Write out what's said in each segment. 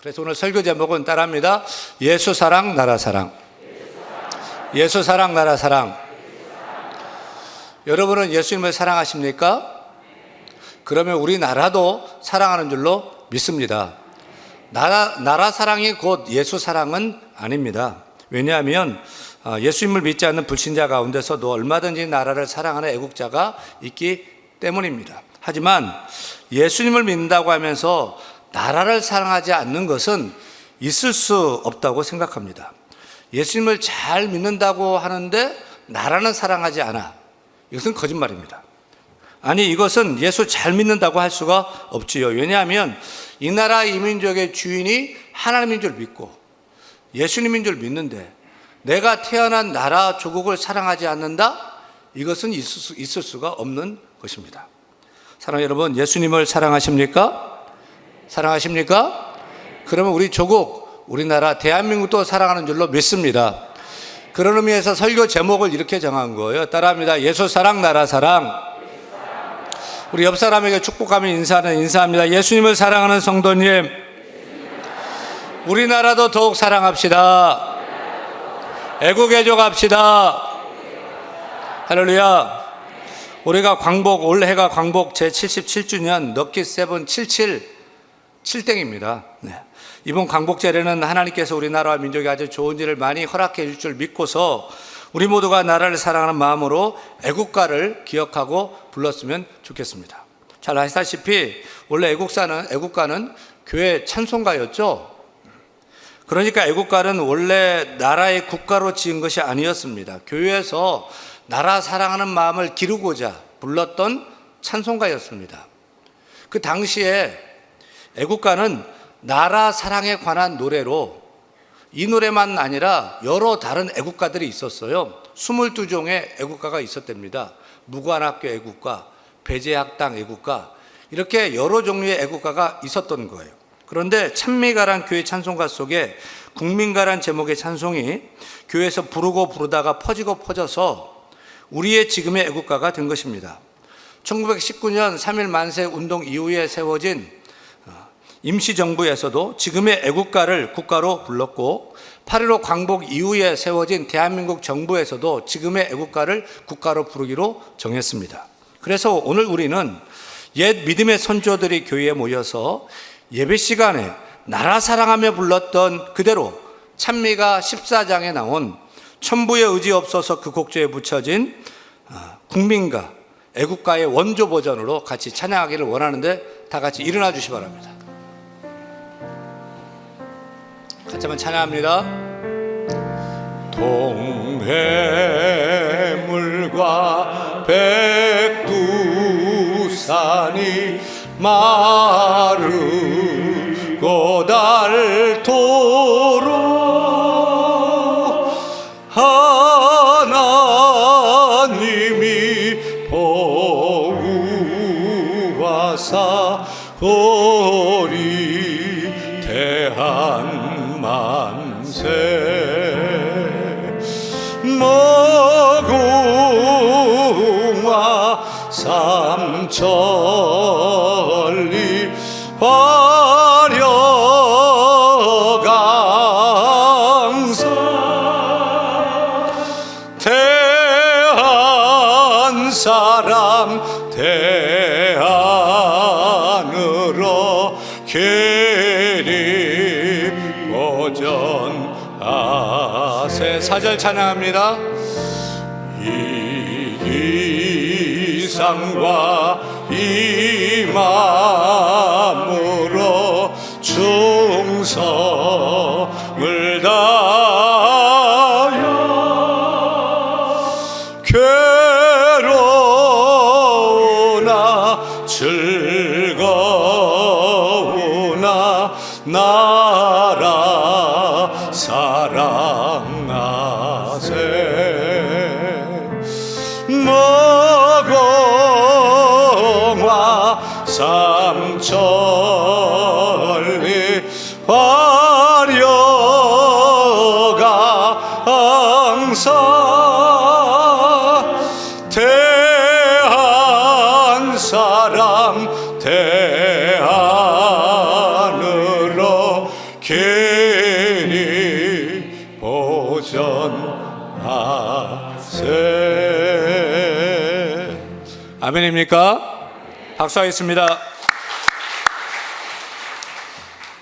그래서 오늘 설교 제목은 따라합니다. 예수 사랑, 나라 사랑. 예수 사랑, 나라 사랑. 여러분은 예수님을 사랑하십니까? 그러면 우리나라도 사랑하는 줄로 믿습니다. 나라 사랑이 곧 예수 사랑은 아닙니다. 왜냐하면 예수님을 믿지 않는 불신자 가운데서도 얼마든지 나라를 사랑하는 애국자가 있기 때문입니다. 하지만 예수님을 믿는다고 하면서 나라를 사랑하지 않는 것은 있을 수 없다고 생각합니다. 예수님을 잘 믿는다고 하는데 나라는 사랑하지 않아. 이것은 거짓말입니다. 아니, 이것은 예수 잘 믿는다고 할 수가 없지요. 왜냐하면 이 나라 이 민족의 주인이 하나님인 줄 믿고 예수님인 줄 믿는데 내가 태어난 나라 조국을 사랑하지 않는다? 이것은 있을 수가 없는 것입니다. 사랑하는 여러분, 예수님을 사랑하십니까? 사랑하십니까? 그러면 우리 조국, 우리나라 대한민국도 사랑하는 줄로 믿습니다. 그런 의미에서 설교 제목을 이렇게 정한 거예요. 따라합니다. 예수 사랑, 나라 사랑. 우리 옆 사람에게 축복하며 인사합니다. 예수님을 사랑하는 성도님, 우리나라도 더욱 사랑합시다. 애국애조 갑시다. 할렐루야. 우리가 올해가 광복 제77주년 럭키 세븐 777땡입니다. 네. 이번 광복절에는 하나님께서 우리나라와 민족에 아주 좋은 일을 많이 허락해 줄 줄 믿고서 우리 모두가 나라를 사랑하는 마음으로 애국가를 기억하고 불렀으면 좋겠습니다. 잘 아시다시피 원래 애국가는 교회 찬송가였죠. 그러니까 애국가는 원래 나라의 국가로 지은 것이 아니었습니다. 교회에서 나라 사랑하는 마음을 기르고자 불렀던 찬송가였습니다. 그 당시에 애국가는 나라 사랑에 관한 노래로 이 노래만 아니라 여러 다른 애국가들이 있었어요. 22종의 애국가가 있었답니다. 무관학교 애국가, 배제학당 애국가, 이렇게 여러 종류의 애국가가 있었던 거예요. 그런데 찬미가란 교회 찬송가 속에 국민가란 제목의 찬송이 교회에서 부르다가 퍼져서 우리의 지금의 애국가가 된 것입니다. 1919년 3.1 만세 운동 이후에 세워진 임시정부에서도 지금의 애국가를 국가로 불렀고 8.15 광복 이후에 세워진 대한민국 정부에서도 지금의 애국가를 국가로 부르기로 정했습니다. 그래서 오늘 우리는 옛 믿음의 선조들이 교회에 모여서 예배 시간에 나라 사랑하며 불렀던 그대로 찬미가 14장에 나온 천부의 의지 없어서 그 곡조에 붙여진 국민가, 애국가의 원조 버전으로 같이 찬양하기를 원하는데 다 같이 일어나 주시기 바랍니다. 같이 한번 찬양합니다. 동해물과 백두산이 마르고 닳도록 하나님이 보호하사 우리 대한만세 무궁화 삼천리 화려강산 대한 사람 대안으로 기립보전하세. 4절 찬양합니다. 이기상과 이맘으로 충성을 다하여 괴로우나 즐거우나 나라 사랑하세. 무궁화 삼천리 화려강산 대한 사람 대안으로 길이 보전하세. 아멘입니까? 박수하겠습니다.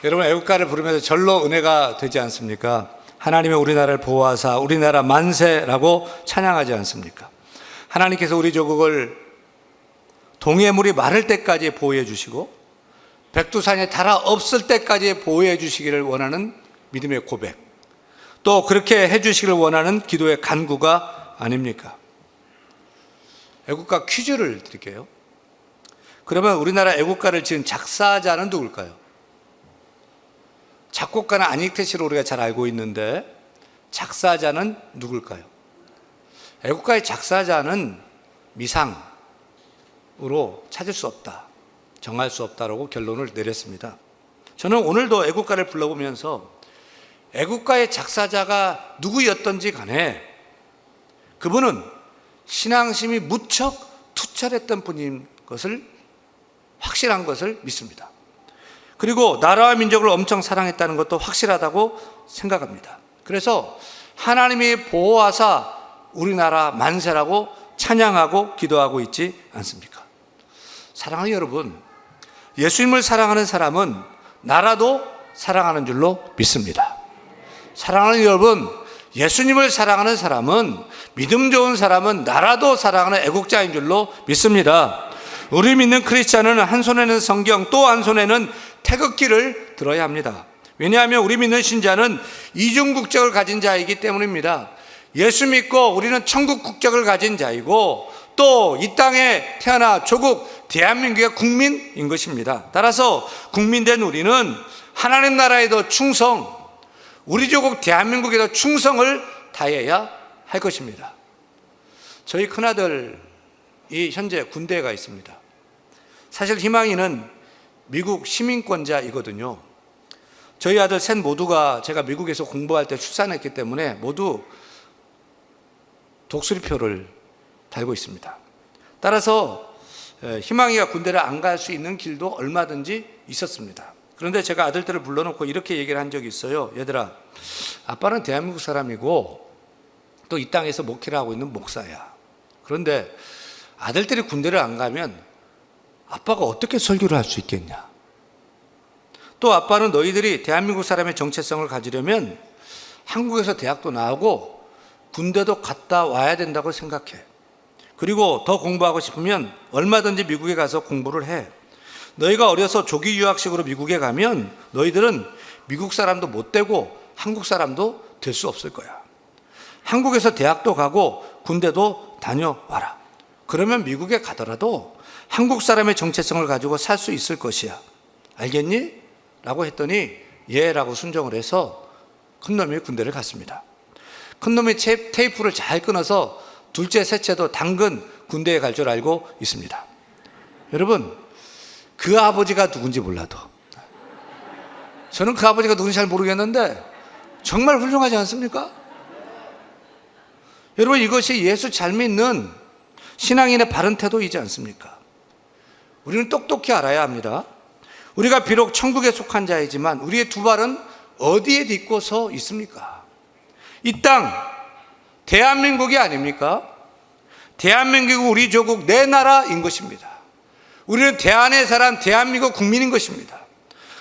여러분, 애국가를 부르면서 절로 은혜가 되지 않습니까? 하나님의 우리나라를 보호하사 우리나라 만세라고 찬양하지 않습니까? 하나님께서 우리 조국을 동해물이 마를 때까지 보호해 주시고 백두산이 닳아 없을 때까지 보호해 주시기를 원하는 믿음의 고백, 또 그렇게 해 주시기를 원하는 기도의 간구가 아닙니까? 애국가 퀴즈를 드릴게요. 그러면 우리나라 애국가를 지은 작사자는 누굴까요? 작곡가는 안익태 씨로 우리가 잘 알고 있는데 작사자는 누굴까요? 애국가의 작사자는 미상으로 찾을 수 없다, 정할 수 없다라고 결론을 내렸습니다. 저는 오늘도 애국가를 불러보면서 애국가의 작사자가 누구였던지 간에 그분은 신앙심이 무척 투철했던 분인 것을, 확실한 것을 믿습니다. 그리고 나라와 민족을 엄청 사랑했다는 것도 확실하다고 생각합니다. 그래서 하나님이 보호하사 우리나라 만세라고 찬양하고 기도하고 있지 않습니까? 사랑하는 여러분, 예수님을 사랑하는 사람은 나라도 사랑하는 줄로 믿습니다. 사랑하는 여러분, 예수님을 사랑하는 사람은, 믿음 좋은 사람은 나라도 사랑하는 애국자인 줄로 믿습니다. 우리 믿는 크리스찬은 한 손에는 성경, 또 한 손에는 태극기를 들어야 합니다. 왜냐하면 우리 믿는 신자는 이중 국적을 가진 자이기 때문입니다. 예수 믿고 우리는 천국 국적을 가진 자이고 또 이 땅에 태어나 조국 대한민국의 국민인 것입니다. 따라서 국민된 우리는 하나님 나라에도 충성, 우리 조국 대한민국에도 충성을 다해야 할 것입니다. 저희 큰아들이 현재 군대에 가 있습니다. 사실 희망이는 미국 시민권자이거든요. 저희 아들 셋 모두가 제가 미국에서 공부할 때 출산했기 때문에 모두 독수리표를 달고 있습니다. 따라서 희망이가 군대를 안 갈 수 있는 길도 얼마든지 있었습니다. 그런데 제가 아들들을 불러놓고 이렇게 얘기를 한 적이 있어요. 얘들아, 아빠는 대한민국 사람이고 또 이 땅에서 목회를 하고 있는 목사야. 그런데 아들들이 군대를 안 가면 아빠가 어떻게 설교를 할 수 있겠냐? 또 아빠는 너희들이 대한민국 사람의 정체성을 가지려면 한국에서 대학도 나오고 군대도 갔다 와야 된다고 생각해. 그리고 더 공부하고 싶으면 얼마든지 미국에 가서 공부를 해. 너희가 어려서 조기 유학식으로 미국에 가면 너희들은 미국 사람도 못 되고 한국 사람도 될 수 없을 거야. 한국에서 대학도 가고 군대도 다녀와라. 그러면 미국에 가더라도 한국 사람의 정체성을 가지고 살 수 있을 것이야. 알겠니? 라고 했더니 예 라고 순종을 해서 큰놈이 군대를 갔습니다. 큰놈이 테이프를 잘 끊어서 둘째, 셋째도 당근 군대에 갈 줄 알고 있습니다. 여러분, 그 아버지가 누군지 몰라도, 저는 그 아버지가 누군지 잘 모르겠는데 정말 훌륭하지 않습니까? 여러분, 이것이 예수 잘 믿는 신앙인의 바른 태도이지 않습니까? 우리는 똑똑히 알아야 합니다. 우리가 비록 천국에 속한 자이지만 우리의 두 발은 어디에 딛고 서 있습니까? 이 땅, 대한민국이 아닙니까? 대한민국은 우리 조국, 내 나라인 것입니다. 우리는 대한의 사람, 대한민국 국민인 것입니다.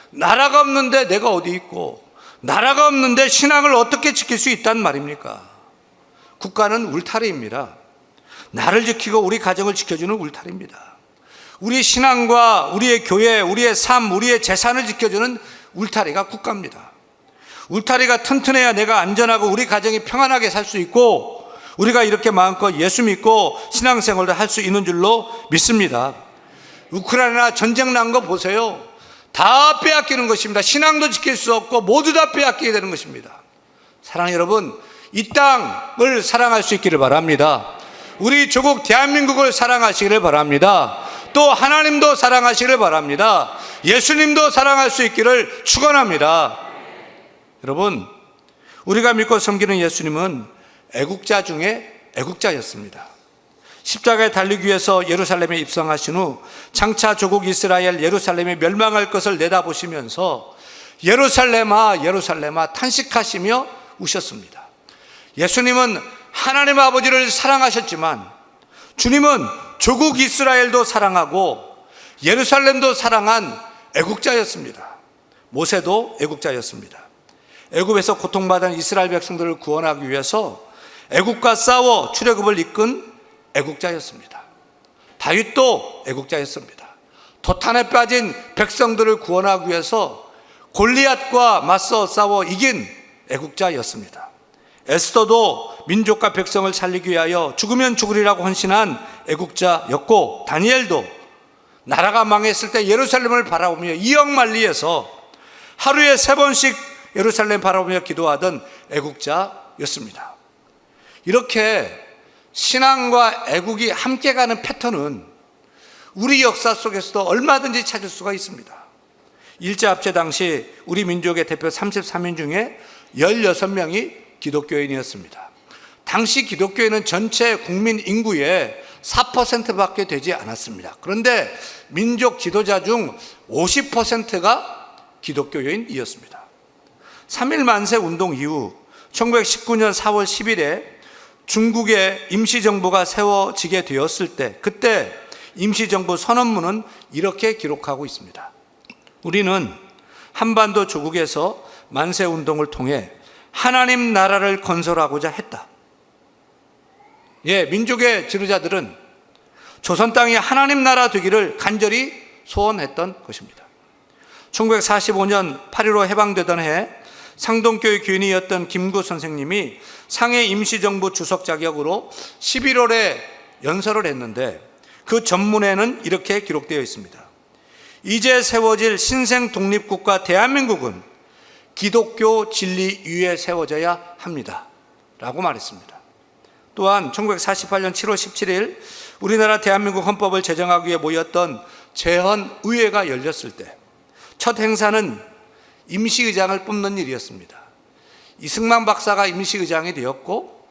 나라가 없는데 내가 어디 있고, 나라가 없는데 신앙을 어떻게 지킬 수 있단 말입니까? 국가는 울타리입니다. 나를 지키고 우리 가정을 지켜주는 울타리입니다. 우리 신앙과 우리의 교회, 우리의 삶, 우리의 재산을 지켜주는 울타리가 국가입니다. 울타리가 튼튼해야 내가 안전하고 우리 가정이 평안하게 살 수 있고 우리가 이렇게 마음껏 예수 믿고 신앙생활도 할 수 있는 줄로 믿습니다. 우크라이나 전쟁 난 거 보세요. 다 빼앗기는 것입니다. 신앙도 지킬 수 없고 모두 다 빼앗기게 되는 것입니다. 사랑하는 여러분, 이 땅을 사랑할 수 있기를 바랍니다. 우리 조국 대한민국을 사랑하시기를 바랍니다. 또 하나님도 사랑하시기를 바랍니다. 예수님도 사랑할 수 있기를 축원합니다. 여러분, 우리가 믿고 섬기는 예수님은 애국자 중에 애국자였습니다. 십자가에 달리기 위해서 예루살렘에 입성하신 후 장차 조국 이스라엘 예루살렘이 멸망할 것을 내다보시면서 예루살렘아 예루살렘아 탄식하시며 우셨습니다. 예수님은 하나님 아버지를 사랑하셨지만 주님은 조국 이스라엘도 사랑하고 예루살렘도 사랑한 애국자였습니다. 모세도 애국자였습니다. 애굽에서 고통받은 이스라엘 백성들을 구원하기 위해서 애국과 싸워 출애굽을 이끈 애국자였습니다. 다윗도 애국자였습니다. 도탄에 빠진 백성들을 구원하기 위해서 골리앗과 맞서 싸워 이긴 애국자였습니다. 에스더도 민족과 백성을 살리기 위하여 죽으면 죽으리라고 헌신한 애국자였고, 다니엘도 나라가 망했을 때 예루살렘을 바라보며 이역만리에서 하루에 3번씩 예루살렘 바라보며 기도하던 애국자였습니다. 이렇게 신앙과 애국이 함께 가는 패턴은 우리 역사 속에서도 얼마든지 찾을 수가 있습니다. 일제합체 당시 우리 민족의 대표 33인 중에 16명이 기독교인이었습니다. 당시 기독교인은 전체 국민 인구의 4%밖에 되지 않았습니다. 그런데 민족 지도자 중 50%가 기독교인이었습니다. 3.1 만세 운동 이후 1919년 4월 10일에 중국의 임시정부가 세워지게 되었을 때, 그때 임시정부 선언문은 이렇게 기록하고 있습니다. 우리는 한반도 조국에서 만세운동을 통해 하나님 나라를 건설하고자 했다. 민족의 지도자들은 조선 땅이 하나님 나라 되기를 간절히 소원했던 것입니다. 1945년 8.15 해방되던 해 상동교회 교인이었던 김구 선생님이 상해 임시정부 주석 자격으로 11월에 연설을 했는데 그 전문에는 이렇게 기록되어 있습니다. 이제 세워질 신생 독립국가 대한민국은 기독교 진리 위에 세워져야 합니다 라고 말했습니다. 또한 1948년 7월 17일 우리나라 대한민국 헌법을 제정하기 위해 모였던 제헌의회가 열렸을 때 첫 행사는 임시의장을 뽑는 일이었습니다. 이승만 박사가 임시의장이 되었고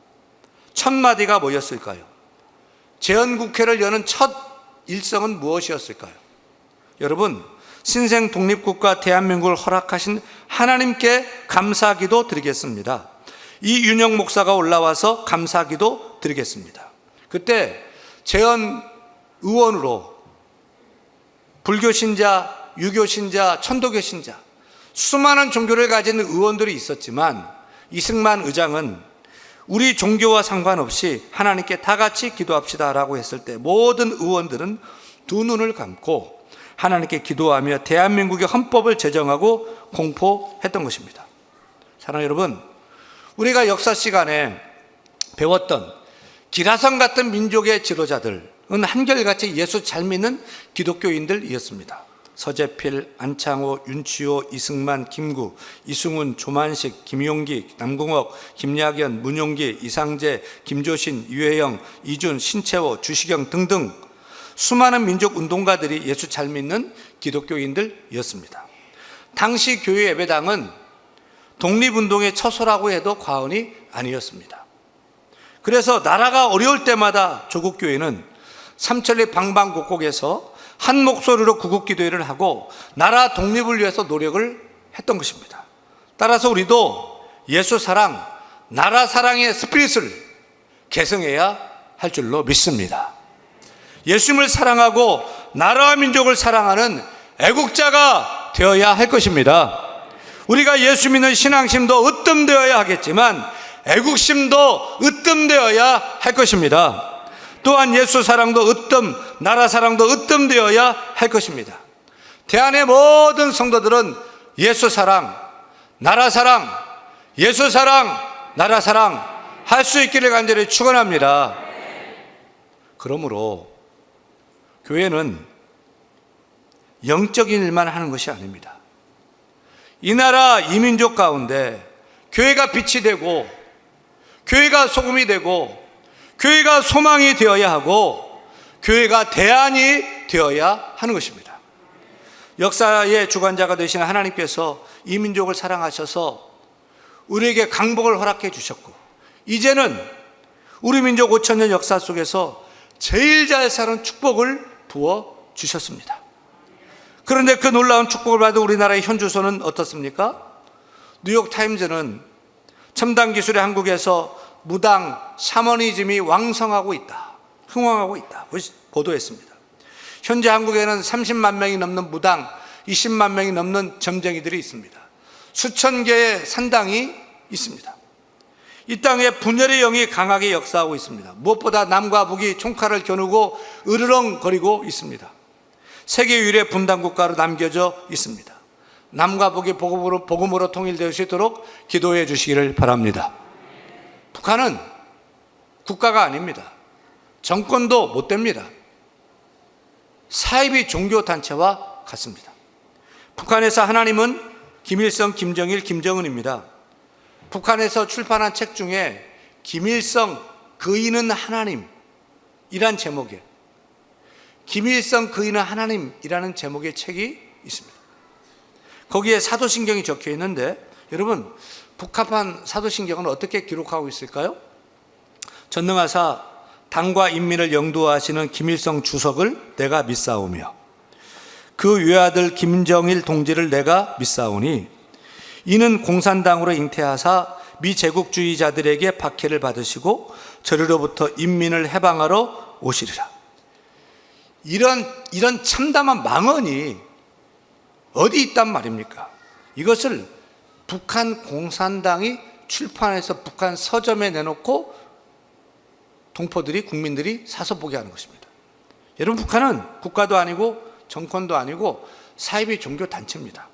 첫 마디가 뭐였을까요? 제헌국회를 여는 첫 일성은 무엇이었을까요? 여러분, 신생 독립국가 대한민국을 허락하신 하나님께 감사기도 드리겠습니다. 이윤영 목사가 올라와서 감사기도 드리겠습니다. 그때 제헌 의원으로 불교 신자, 유교 신자, 천도교 신자 수많은 종교를 가진 의원들이 있었지만 이승만 의장은 우리 종교와 상관없이 하나님께 다 같이 기도합시다 라고 했을 때 모든 의원들은 두 눈을 감고 하나님께 기도하며 대한민국의 헌법을 제정하고 공포했던 것입니다. 사랑하는 여러분, 우리가 역사 시간에 배웠던 기라성 같은 민족의 지도자들은 한결같이 예수 잘 믿는 기독교인들이었습니다. 서재필, 안창호, 윤치호, 이승만, 김구, 이승훈, 조만식, 김용기, 남궁옥, 김약연, 문용기, 이상재, 김조신, 유해영, 이준, 신채호, 주시경 등등 수많은 민족 운동가들이 예수 잘 믿는 기독교인들이었습니다. 당시 교회 예배당은 독립운동의 처소라고 해도 과언이 아니었습니다. 그래서 나라가 어려울 때마다 조국교회는 삼천리 방방곡곡에서 한 목소리로 구국기도회를 하고 나라 독립을 위해서 노력을 했던 것입니다. 따라서 우리도 예수 사랑, 나라 사랑의 스피릿을 계승해야 할 줄로 믿습니다. 예수님을 사랑하고 나라와 민족을 사랑하는 애국자가 되어야 할 것입니다. 우리가 예수 믿는 신앙심도 으뜸되어야 하겠지만 애국심도 으뜸되어야 할 것입니다. 또한 예수 사랑도 으뜸, 나라 사랑도 으뜸되어야 할 것입니다. 대한의 모든 성도들은 예수 사랑, 나라 사랑, 예수 사랑, 나라 사랑 할 수 있기를 간절히 축원합니다. 그러므로 교회는 영적인 일만 하는 것이 아닙니다. 이 나라 이민족 가운데 교회가 빛이 되고 교회가 소금이 되고 교회가 소망이 되어야 하고 교회가 대안이 되어야 하는 것입니다. 역사의 주관자가 되시는 하나님께서 이 민족을 사랑하셔서 우리에게 강복을 허락해 주셨고 이제는 우리 민족 5,000년 역사 속에서 제일 잘 사는 축복을 부어 주셨습니다. 그런데 그 놀라운 축복을 받은 우리나라의 현주소는 어떻습니까? 뉴욕타임즈는 첨단 기술의 한국에서 무당 샤머니즘이 왕성하고 있다, 흥왕하고 있다 보도했습니다. 현재 한국에는 30만 명이 넘는 무당, 20만 명이 넘는 점쟁이들이 있습니다. 수천 개의 산당이 있습니다. 이 땅에 분열의 영이 강하게 역사하고 있습니다. 무엇보다 남과 북이 총칼을 겨누고 으르렁거리고 있습니다. 세계 유일의 분단 국가로 남겨져 있습니다. 남과 북이 복음으로 통일될 수 있도록 기도해 주시기를 바랍니다. 북한은 국가가 아닙니다. 정권도 못 됩니다. 사이비 종교단체와 같습니다. 북한에서 하나님은 김일성, 김정일, 김정은입니다. 북한에서 출판한 책 중에 김일성 그이는 하나님이란 제목의 김일성 그이는 하나님이라는 제목의 책이 있습니다. 거기에 사도신경이 적혀 있는데 여러분, 북한판 사도신경은 어떻게 기록하고 있을까요? 전능하사 당과 인민을 영도하시는 김일성 주석을 내가 믿사오며 그 외아들 김정일 동지를 내가 믿사오니 이는 공산당으로 잉태하사 미제국주의자들에게 박해를 받으시고 저리로부터 인민을 해방하러 오시리라. 이런 참담한 망언이 어디 있단 말입니까? 이것을 북한 공산당이 출판해서 북한 서점에 내놓고 동포들이, 국민들이 사서 보게 하는 것입니다. 여러분, 북한은 국가도 아니고 정권도 아니고 사이비 종교 단체입니다.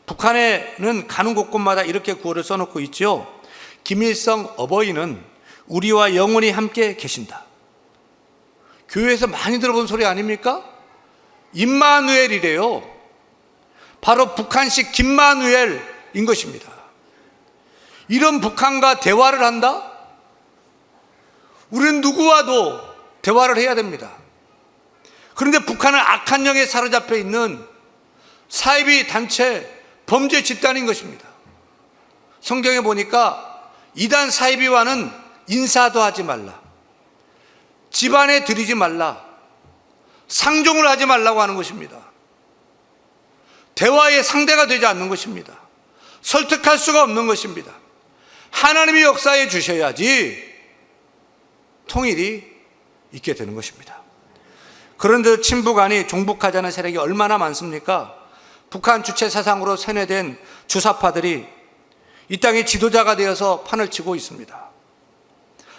북한에는 가는 곳곳마다 이렇게 구호를 써놓고 있죠. 김일성 어버이는 우리와 영원히 함께 계신다. 교회에서 많이 들어본 소리 아닙니까? 임마누엘이래요. 바로 북한식 김마누엘인 것입니다. 이런 북한과 대화를 한다? 우리는 누구와도 대화를 해야 됩니다. 그런데 북한은 악한 영에 사로잡혀 있는 사이비 단체 범죄 집단인 것입니다. 성경에 보니까 이단 사이비와는 인사도 하지 말라, 집안에 들이지 말라, 상종을 하지 말라고 하는 것입니다. 대화의 상대가 되지 않는 것입니다. 설득할 수가 없는 것입니다. 하나님이 역사해 주셔야지 통일이 있게 되는 것입니다. 그런데 친북 아니 종북하자는 세력이 얼마나 많습니까? 북한 주체 사상으로 세뇌된 주사파들이 이 땅의 지도자가 되어서 판을 치고 있습니다.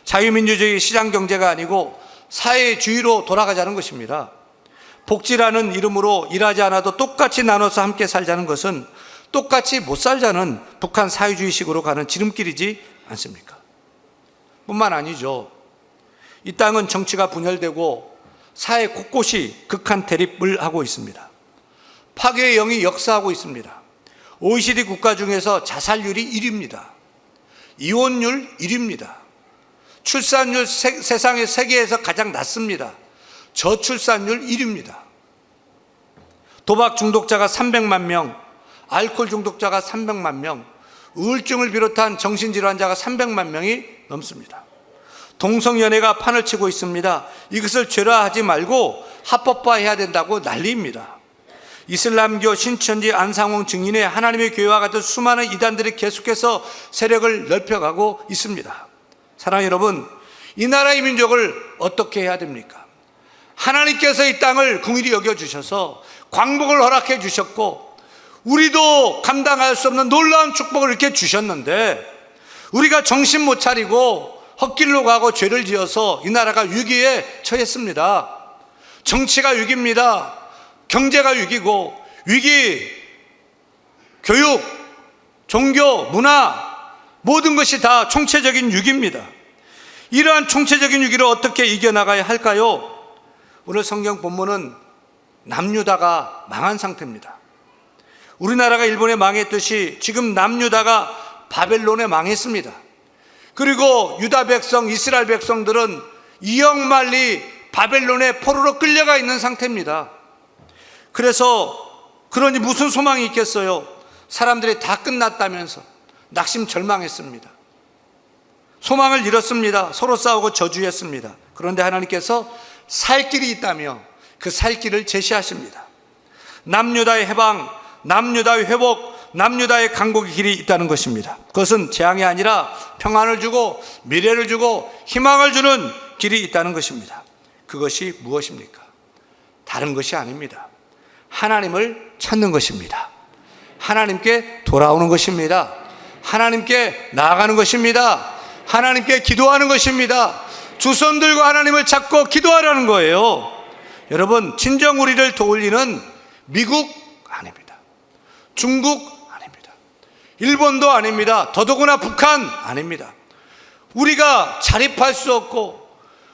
자유민주주의 시장경제가 아니고 사회주의로 돌아가자는 것입니다. 복지라는 이름으로 일하지 않아도 똑같이 나눠서 함께 살자는 것은 똑같이 못 살자는 북한 사회주의식으로 가는 지름길이지 않습니까? 뿐만 아니죠. 이 땅은 정치가 분열되고 사회 곳곳이 극한 대립을 하고 있습니다. 파괴의 영이 역사하고 있습니다. OECD 국가 중에서 자살률이 1위입니다. 이혼율 1위입니다. 출산율 세상의 세계에서 가장 낮습니다. 저출산율 1위입니다. 도박 중독자가 300만 명, 알코올 중독자가 300만 명, 우울증을 비롯한 정신질환자가 300만 명이 넘습니다. 동성연애가 판을 치고 있습니다. 이것을 죄라하지 말고 합법화해야 된다고 난리입니다. 이슬람교 신천지 안상홍 증인의 하나님의 교회와 같은 수많은 이단들이 계속해서 세력을 넓혀가고 있습니다. 사랑하는 여러분, 이 나라의 민족을 어떻게 해야 됩니까? 하나님께서 이 땅을 긍휼히 여겨주셔서 광복을 허락해 주셨고 우리도 감당할 수 없는 놀라운 축복을 이렇게 주셨는데 우리가 정신 못 차리고 헛길로 가고 죄를 지어서 이 나라가 위기에 처했습니다. 정치가 위기입니다. 경제가 위기고 위기, 교육, 종교, 문화 모든 것이 다 총체적인 위기입니다. 이러한 총체적인 위기를 어떻게 이겨나가야 할까요? 오늘 성경 본문은 남유다가 망한 상태입니다. 우리나라가 일본에 망했듯이 지금 남유다가 바벨론에 망했습니다. 그리고 유다 백성, 이스라엘 백성들은 이역만리 바벨론의 포로로 끌려가 있는 상태입니다. 그러니 무슨 소망이 있겠어요? 사람들이 다 끝났다면서 낙심절망했습니다. 소망을 잃었습니다. 서로 싸우고 저주했습니다. 그런데 하나님께서 살 길이 있다며 그 살 길을 제시하십니다. 남유다의 해방, 남유다의 회복, 남유다의 강국의 길이 있다는 것입니다. 그것은 재앙이 아니라 평안을 주고 미래를 주고 희망을 주는 길이 있다는 것입니다. 그것이 무엇입니까? 다른 것이 아닙니다. 하나님을 찾는 것입니다. 하나님께 돌아오는 것입니다. 하나님께 나아가는 것입니다. 하나님께 기도하는 것입니다. 두 손 들고 하나님을 찾고 기도하라는 거예요. 여러분, 진정 우리를 도울리는 미국 아닙니다. 중국 아닙니다. 일본도 아닙니다. 더더구나 북한 아닙니다. 우리가 자립할 수 없고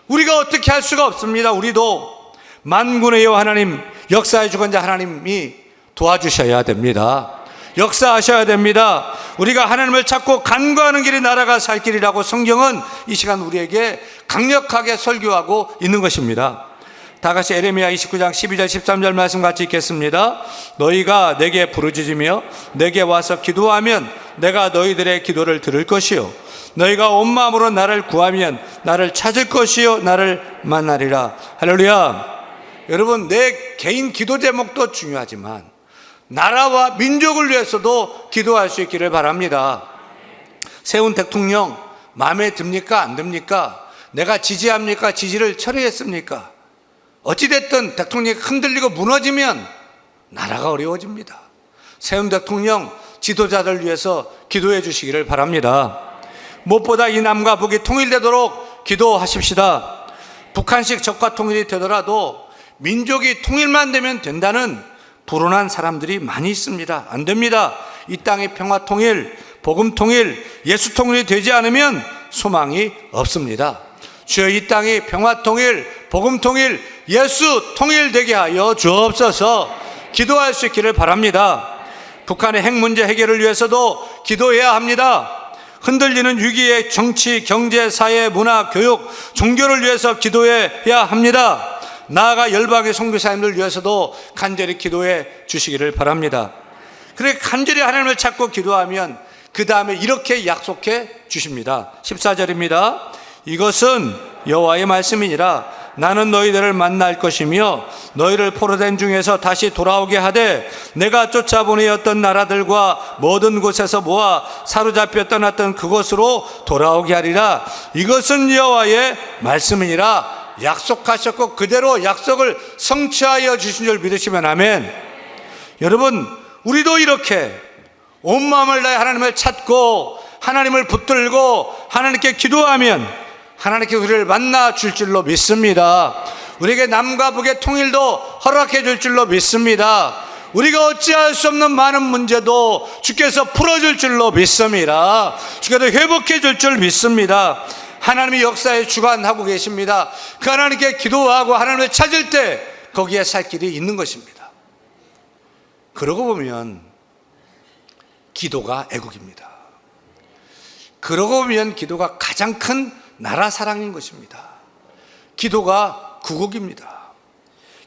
우리가 어떻게 할 수가 없습니다. 우리도 만군의 여호와 하나님, 역사의 주권자 하나님이 도와주셔야 됩니다. 역사하셔야 됩니다. 우리가 하나님을 찾고 간구하는 길이 나라가 살 길이라고 성경은 이 시간 우리에게 강력하게 설교하고 있는 것입니다. 다 같이 에레미야 29장 12절 13절 말씀 같이 읽겠습니다. 너희가 내게 부르짖으며 내게 와서 기도하면 내가 너희들의 기도를 들을 것이요 너희가 온 마음으로 나를 구하면 나를 찾을 것이요 나를 만나리라. 할렐루야. 여러분, 내 개인 기도 제목도 중요하지만 나라와 민족을 위해서도 기도할 수 있기를 바랍니다. 세운 대통령 마음에 듭니까? 안 듭니까? 내가 지지합니까? 지지를 처리했습니까? 어찌됐든 대통령이 흔들리고 무너지면 나라가 어려워집니다. 세운 대통령 지도자들 위해서 기도해 주시기를 바랍니다. 무엇보다 이 남과 북이 통일되도록 기도하십시다. 북한식 적화 통일이 되더라도 민족이 통일만 되면 된다는 불온한 사람들이 많이 있습니다. 안 됩니다. 이 땅의 평화 통일, 복음 통일, 예수 통일이 되지 않으면 소망이 없습니다. 주여, 이 땅이 평화 통일, 복음 통일, 예수 통일되게 하여 주옵소서. 기도할 수 있기를 바랍니다. 북한의 핵 문제 해결을 위해서도 기도해야 합니다. 흔들리는 위기의 정치, 경제, 사회, 문화, 교육, 종교를 위해서 기도해야 합니다. 나아가 열방의 선교사님들 위해서도 간절히 기도해 주시기를 바랍니다. 그렇게 간절히 하나님을 찾고 기도하면 그 다음에 이렇게 약속해 주십니다. 14절입니다. 이것은 여호와의 말씀이니라. 나는 너희들을 만날 것이며 너희를 포로된 중에서 다시 돌아오게 하되 내가 쫓아보내었던 나라들과 모든 곳에서 모아 사로잡혀 떠났던 그곳으로 돌아오게 하리라. 이것은 여호와의 말씀이니라. 약속하셨고 그대로 약속을 성취하여 주신 줄 믿으시면 아멘. 여러분, 우리도 이렇게 온 마음을 다해 하나님을 찾고 하나님을 붙들고 하나님께 기도하면 하나님께 우리를 만나 줄 줄로 믿습니다. 우리에게 남과 북의 통일도 허락해 줄 줄로 믿습니다. 우리가 어찌할 수 없는 많은 문제도 주께서 풀어줄 줄로 믿습니다. 주께서 회복해 줄 줄 믿습니다. 하나님이 역사에 주관하고 계십니다. 그 하나님께 기도하고 하나님을 찾을 때 거기에 살 길이 있는 것입니다. 그러고 보면 기도가 애국입니다. 그러고 보면 기도가 가장 큰 나라 사랑인 것입니다. 기도가 구국입니다.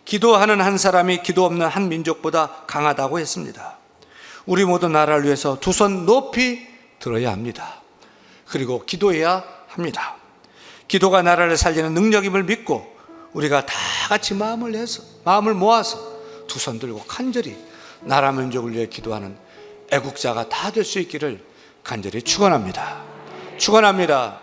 기도하는 한 사람이 기도 없는 한 민족보다 강하다고 했습니다. 우리 모두 나라를 위해서 두 손 높이 들어야 합니다. 그리고 기도해야 합니다. 기도가 나라를 살리는 능력임을 믿고 우리가 다 같이 마음을 모아서 두 손 들고 간절히 나라 민족을 위해 기도하는 애국자가 다 될 수 있기를 간절히 축원합니다. 축원합니다.